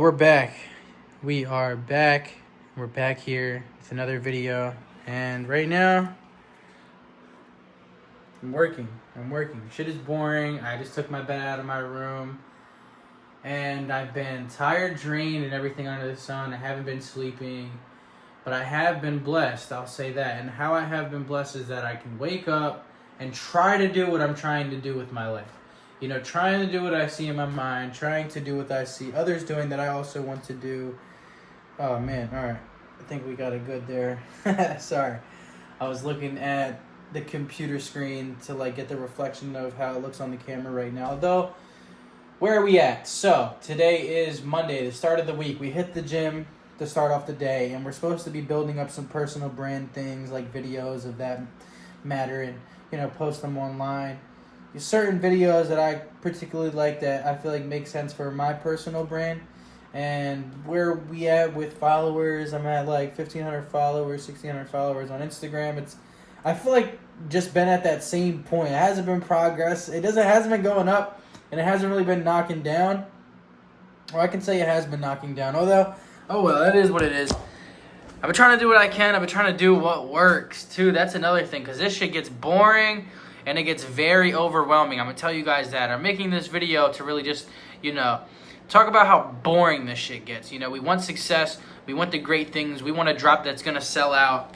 we're back. We are back. We're back here with another video. And right now, I'm working. Shit is boring. I just took my bed out of my room. And I've been tired, drained, and everything under the sun. I haven't been sleeping. But I have been blessed, I'll say that. And how I have been blessed is that I can wake up and try to do what I'm trying to do with my life. You know, trying to do what I see in my mind, trying to do what I see others doing that I also want to do. Oh, man, all right. I think we got it good there. Sorry. I was looking at the computer screen to, get the reflection of how it looks on the camera right now. Although, where are we at? So, today is Monday, the start of the week. We hit the gym to start off the day, and we're supposed to be building up some personal brand things, like videos of that matter, and, post them online. Certain videos that I particularly like that I feel like make sense for my personal brand. And where we at with followers, I'm at 1,500 followers, 1,600 followers on Instagram. I feel like just been at that same point. It hasn't been progress. It hasn't been going up, and it hasn't really been knocking down. Or I can say it has been knocking down. Although, oh well, that is what it is. I've been trying to do what I can. I've been trying to do what works too. That's another thing, because this shit gets boring. And it gets very overwhelming. I'm going to tell you guys that. I'm making this video to really just, talk about how boring this shit gets. We want success. We want the great things. We want a drop that's going to sell out.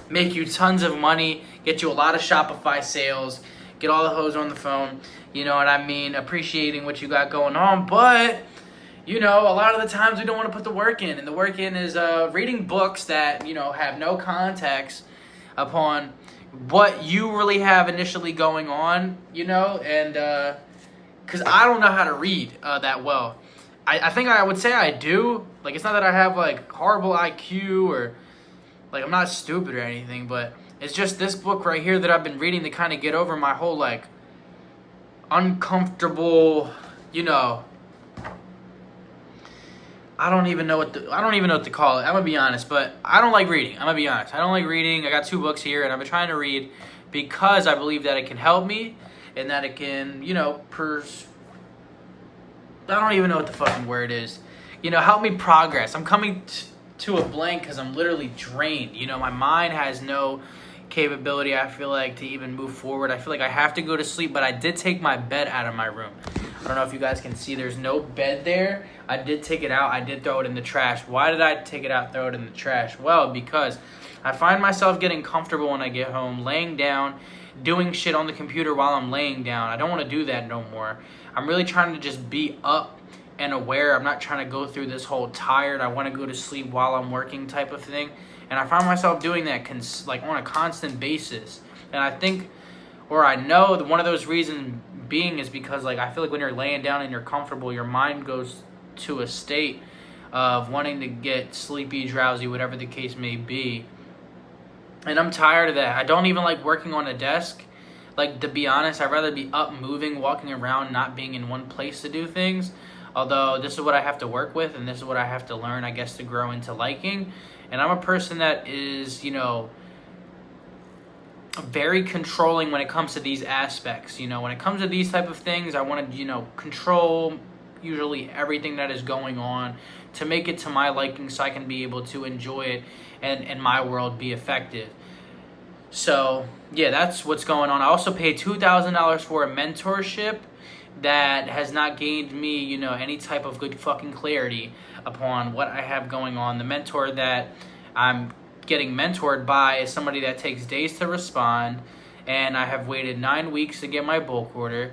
Make you tons of money. Get you a lot of Shopify sales. Get all the hoes on the phone. You know what I mean? Appreciating what you got going on. But, a lot of the times we don't want to put the work in. And the work in is reading books that, have no context upon what you really have initially going on, and because I don't know how to read that well. I think I would say I do. It's not that I have horrible IQ or I'm not stupid or anything, but it's just this book right here that I've been reading to kind of get over my whole uncomfortable, I don't even know what to call it. I'm gonna be honest, but I don't like reading. I'm gonna be honest. I don't like reading. I got 2 books here, and I've been trying to read because I believe that it can help me, and that it can, I don't even know what the fucking word is. Help me progress. I'm coming to a blank because I'm literally drained. My mind has no capability, I feel like, to even move forward. I feel like I have to go to sleep, but I did take my bed out of my room. I don't know if you guys can see, there's no bed there. I did take it out. I did throw it in the trash. Why did I take it out, throw it in the trash? Well, because I find myself getting comfortable when I get home, laying down, doing shit on the computer while I'm laying down. I don't want to do that no more. I'm really trying to just be up and aware. I'm not trying to go through this whole tired, I want to go to sleep while I'm working type of thing. And I find myself doing that on a constant basis. And I think, or I know that one of those reasons being is because I feel like when you're laying down and you're comfortable, your mind goes to a state of wanting to get sleepy, drowsy, whatever the case may be. And I'm tired of that. I don't even like working on a desk. To be honest, I'd rather be up, moving, walking around, not being in one place to do things. Although this is what I have to work with, and this is what I have to learn, I guess, to grow into liking. And I'm a person that is, very controlling when it comes to these aspects. When it comes to these type of things, I want to, control usually everything that is going on to make it to my liking so I can be able to enjoy it and in my world be effective. So, yeah, that's what's going on. I also paid $2,000 for a mentorship that has not gained me, any type of good fucking clarity upon what I have going on. The mentor that I'm getting mentored by is somebody that takes days to respond, and I have waited 9 weeks to get my bulk order.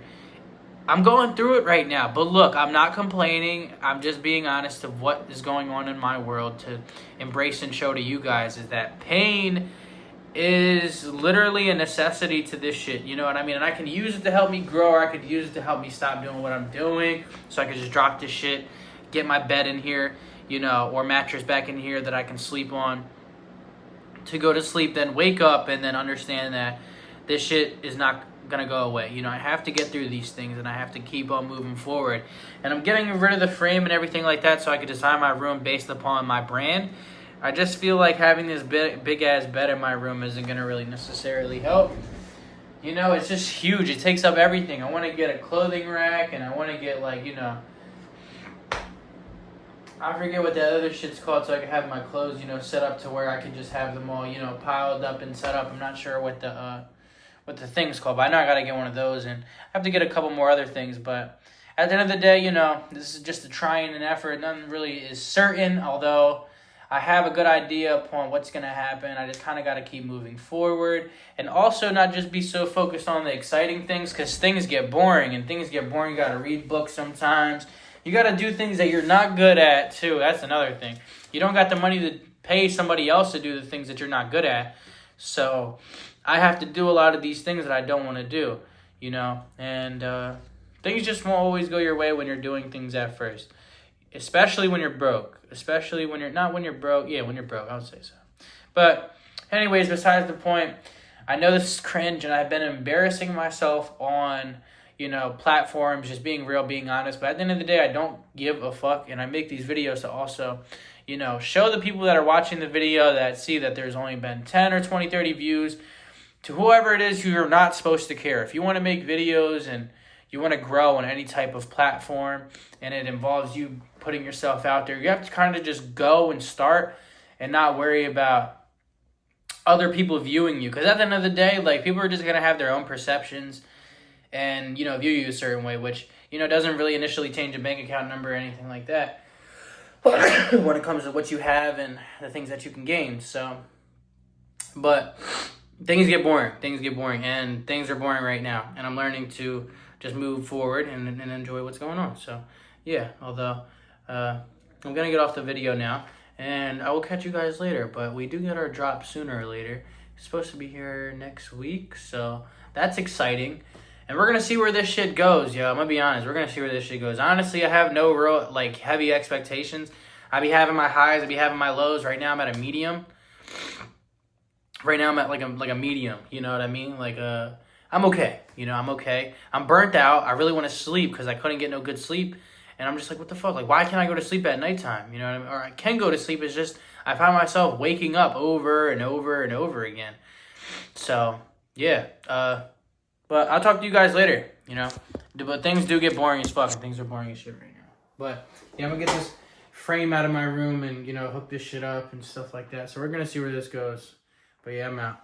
I'm going through it right now, but look, I'm not complaining. I'm just being honest of what is going on in my world to embrace and show to you guys is that pain is literally a necessity to this shit, you know what I mean? And I can use it to help me grow, or I could use it to help me stop doing what I'm doing, so I could just drop this shit, get my bed in here, or mattress back in here that I can sleep on, to go to sleep, then wake up, and then understand that this shit is not gonna go away. I have to get through these things, and I have to keep on moving forward. And I'm getting rid of the frame and everything like that so I could design my room based upon my brand. I just feel like having this big ass bed in my room isn't gonna really necessarily help. It's just huge. It takes up everything. I want to get a clothing rack, and I want to get I forget what that other shit's called, so I can have my clothes, you know, set up to where I can just have them all, you know, piled up and set up. I'm not sure what the thing's called, but I know I gotta get one of those, and I have to get a couple more other things. But at the end of the day, you know, this is just a trying and effort. Nothing really is certain, although I have a good idea upon what's gonna happen. I just kind of gotta keep moving forward, and also not just be so focused on the exciting things, because things get boring, and things get boring. You gotta read books sometimes. You gotta do things that you're not good at too. That's another thing. You don't got the money to pay somebody else to do the things that you're not good at, so I have to do a lot of these things that I don't want to do, you know, and things just won't always go your way when you're doing things at first, especially when you're broke, especially when you're not when you're broke. Yeah, when you're broke, I would say so. But anyways, besides the point, I know this is cringe, and I've been embarrassing myself on, you know, platforms, just being real, being honest. But at the end of the day, I don't give a fuck, and I make these videos to also, you know, show the people that are watching the video that see that there's only been 10 or 20, 30 views, to whoever it is who you're not supposed to care. If you want to make videos and you want to grow on any type of platform and it involves you putting yourself out there, you have to kind of just go and start and not worry about other people viewing you. Because at the end of the day, like, people are just going to have their own perceptions and, you know, view you a certain way, which, you know, doesn't really initially change a bank account number or anything like that when it comes to what you have and the things that you can gain. So, but things get boring, and things are boring right now, and I'm learning to just move forward and enjoy what's going on. So, yeah, although I'm going to get off the video now, and I will catch you guys later, but we do get our drop sooner or later. It's supposed to be here next week, so that's exciting, and we're going to see where this shit goes, yo. I'm going to be honest, we're going to see where this shit goes. Honestly, I have no real, like, heavy expectations. I be having my highs, I be having my lows. Right now, I'm at a medium. Right now I'm at like a medium, you know what I mean? Like I'm okay, you know, I'm okay. I'm burnt out. I really want to sleep because I couldn't get no good sleep, and I'm just like, what the fuck? Like, why can't I go to sleep at nighttime? You know what I mean? Or I can go to sleep. It's just I find myself waking up over and over and over again. So yeah, but I'll talk to you guys later. You know, but things do get boring as fuck, and things are boring as shit right now. But yeah, I'm gonna get this frame out of my room and, you know, hook this shit up and stuff like that. So we're gonna see where this goes. But yeah, I'm out.